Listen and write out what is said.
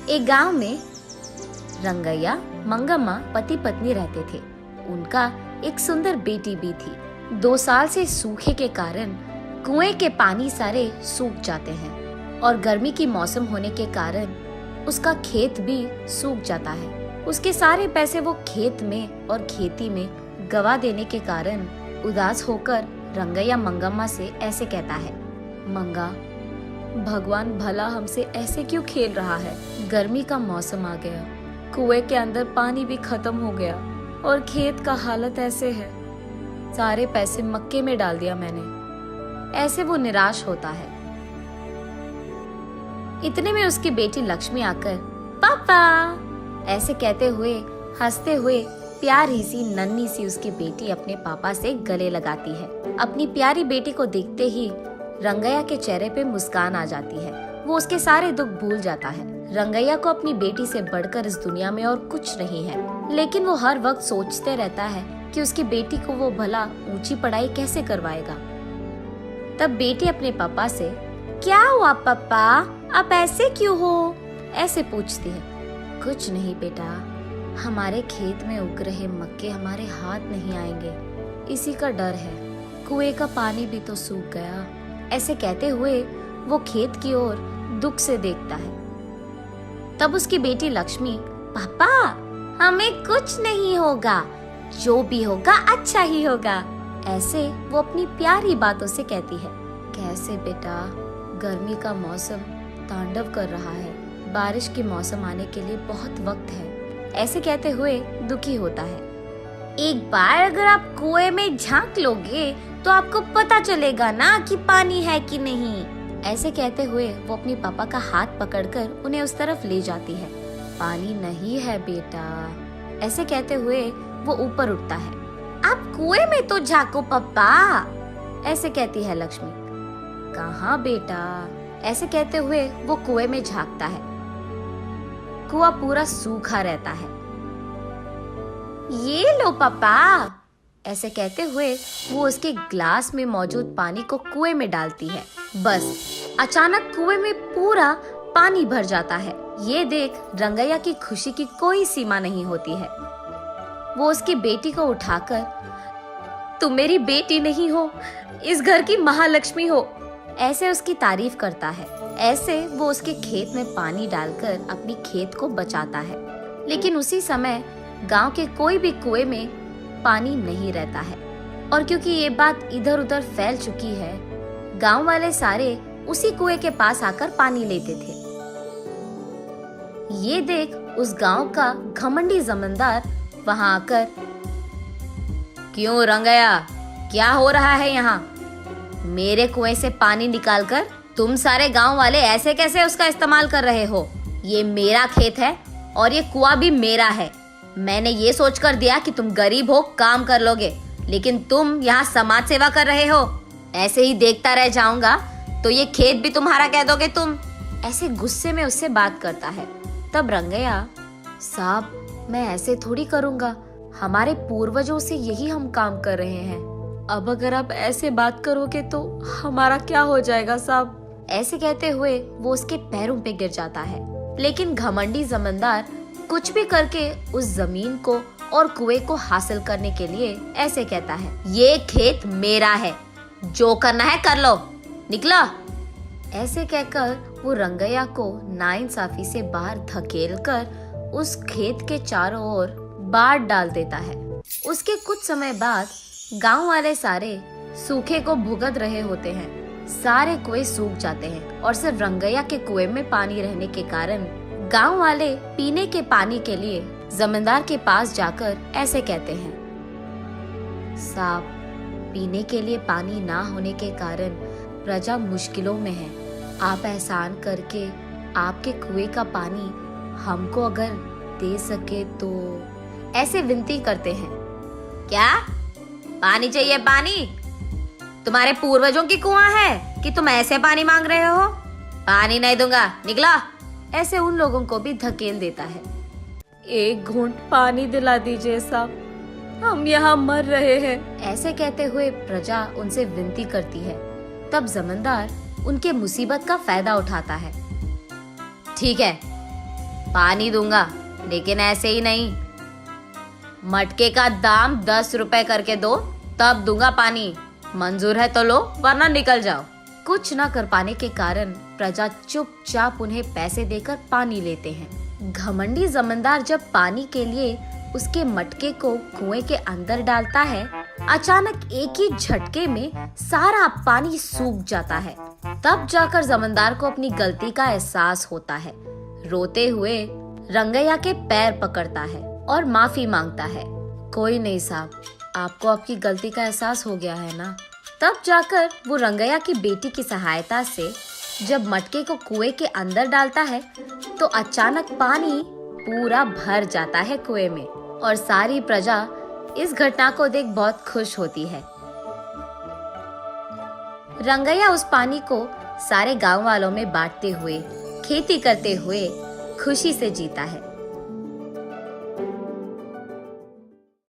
एक गांव में रंगैया मंगम्मा पति पत्नी रहते थे। उनका एक सुंदर बेटी भी थी। 2 साल से सूखे के कारण कुएं के पानी सारे सूख जाते हैं और गर्मी की मौसम होने के कारण उसका खेत भी सूख जाता है। उसके सारे पैसे वो खेत में और खेती में गवा देने के कारण उदास होकर रंगैया मंगम्मा से ऐसे कहता है, मंगा, भगवान भला हमसे ऐसे क्यों खेल रहा है। गर्मी का मौसम आ गया, कुएं के अंदर पानी भी खत्म हो गया और खेत का हालत ऐसे है। सारे पैसे मक्के में डाल दिया मैंने। ऐसे वो निराश होता है। इतने में उसकी बेटी लक्ष्मी आकर पापा ऐसे कहते हुए हंसते हुए प्यारी सी नन्ही सी उसकी बेटी अपने पापा से गले लगाती है। अपनी प्यारी बेटी को देखते ही रंगैया के चेहरे पे मुस्कान आ जाती है। वो उसके सारे दुख भूल जाता है। रंगैया को अपनी बेटी से बढ़कर इस दुनिया में और कुछ नहीं है, लेकिन वो हर वक्त सोचते रहता है कि उसकी बेटी को वो भला ऊंची पढ़ाई कैसे करवाएगा। तब बेटी अपने पापा से, क्या हुआ पापा, आप ऐसे क्यों हो, ऐसे पूछती है। कुछ नहीं बेटा, हमारे खेत में उग रहे मक्के हमारे हाथ नहीं आएंगे, इसी का डर है। कुएं का पानी भी तो सूख गया। ऐसे कहते हुए वो खेत की ओर दुख से देखता है। तब उसकी बेटी लक्ष्मी, पापा हमें कुछ नहीं होगा, जो भी होगा अच्छा ही होगा, ऐसे वो अपनी प्यारी बातों से कहती है। कैसे बेटा, गर्मी का मौसम तांडव कर रहा है, बारिश के मौसम आने के लिए बहुत वक्त है, ऐसे कहते हुए दुखी होता है। एक बार अगर आप कुएं में झांक लोगे तो आपको पता चलेगा ना कि पानी है कि नहीं। ऐसे कहते हुए वो अपनी पापा का हाथ पकड़कर उन्हें उस तरफ ले जाती है। पानी नहीं है बेटा, ऐसे कहते हुए वो ऊपर उठता है। आप कुएं में तो झांको पापा, ऐसे कहती है लक्ष्मी। कहाँ बेटा, ऐसे कहते हुए वो कुएं में झांकता है। कुआं पूरा सूखा रहता है। ये लो पापा, ऐसे कहते हुए वो उसके ग्लास में मौजूद पानी को कुएं में डालती है। बस अचानक कुएं में पूरा पानी भर जाता है। ये देख रंगैया की खुशी की कोई सीमा नहीं होती है। वो उसकी बेटी को उठाकर, तुम मेरी बेटी नहीं हो, इस घर की महालक्ष्मी हो, ऐसे उसकी तारीफ करता है। ऐसे वो उसके खेत में पानी डालकर अपनी खेत को बचाता है। लेकिन उसी समय गांव के कोई भी कुएं में पानी नहीं रहता है और क्योंकि ये बात इधर उधर फैल चुकी है, गांव वाले सारे उसी कुएं के पास आकर पानी लेते थे। ये देख उस गांव का घमंडी जमींदार वहां आकर, क्यों रंगैया, क्या हो रहा है यहाँ? मेरे कुएं से पानी निकालकर तुम सारे गांव वाले ऐसे कैसे उसका इस्तेमाल कर रहे हो? ये मेरा खेत है और ये कुआं भी मेरा है। मैंने ये सोचकर दिया कि तुम गरीब हो, काम कर लोगे, लेकिन तुम यहाँ समाज सेवा कर रहे हो। ऐसे ही देखता रह जाऊंगा तो ये खेत भी तुम्हारा कह दोगे तुम। ऐसे गुस्से में उससे बात करता है। तब रंगैया, साहब मैं ऐसे थोड़ी करूंगा, हमारे पूर्वजों से यही हम काम कर रहे हैं। अब अगर आप ऐसे बात करोगे तो हमारा क्या हो जाएगा साहब? ऐसे कहते हुए वो उसके पैरों पे गिर जाता है। लेकिन घमंडी जमींदार कुछ भी करके उस जमीन को और कुएं को हासिल करने के लिए ऐसे कहता है, ये खेत मेरा है, जो करना है कर लो, निकलो। ऐसे कहकर वो रंगैया को नाइंसाफी से बाहर धकेलकर उस खेत के चारों ओर बाढ़ डाल देता है। उसके कुछ समय बाद गांव वाले सारे सूखे को भुगत रहे होते हैं। सारे कुएं सूख जाते हैं और सिर्फ रंगैया के कुएं में पानी रहने के कारण गांव वाले पीने के पानी के लिए जमींदार के पास जाकर ऐसे कहते हैं, साहब पीने के लिए पानी ना होने के कारण प्रजा मुश्किलों में है। आप एहसान करके आपके कुएं का पानी हमको अगर दे सके तो, ऐसे विनती करते हैं। क्या पानी चाहिए? पानी तुम्हारे पूर्वजों की कुआं है कि तुम ऐसे पानी मांग रहे हो? पानी नहीं दूंगा, निकला। ऐसे उन लोगों को भी धकेल देता है। एक घूंट पानी दिला दीजिए साहब, हम यहाँ मर रहे हैं, ऐसे कहते हुए प्रजा उनसे विनती करती है। तब जमींदार उनके मुसीबत का फायदा उठाता है। ठीक है, पानी दूंगा, लेकिन ऐसे ही नहीं। मटके का दाम 10 रुपए करके दो, तब दूंगा पानी। मंजूर है तो लो, वरना निकल जाओ। कुछ न कर पाने के कारण प्रजा चुपचाप उन्हें पैसे देकर पानी लेते हैं। घमंडी जमींदार जब पानी के लिए उसके मटके को कुएं के अंदर डालता है, अचानक एक ही झटके में सारा पानी सूख जाता है। तब जाकर जमींदार को अपनी गलती का एहसास होता है। रोते हुए रंगैया के पैर पकड़ता है और माफी मांगता है। कोई नहीं साहब, आपको आपकी गलती का एहसास हो गया है ना। तब जाकर वो रंगैया की बेटी की सहायता से जब मटके को कुएं के अंदर डालता है तो अचानक पानी पूरा भर जाता है कुएं में और सारी प्रजा इस घटना को देख बहुत खुश होती है। रंगैया उस पानी को सारे गांव वालों में बांटते हुए, खेती करते हुए खुशी से जीता है।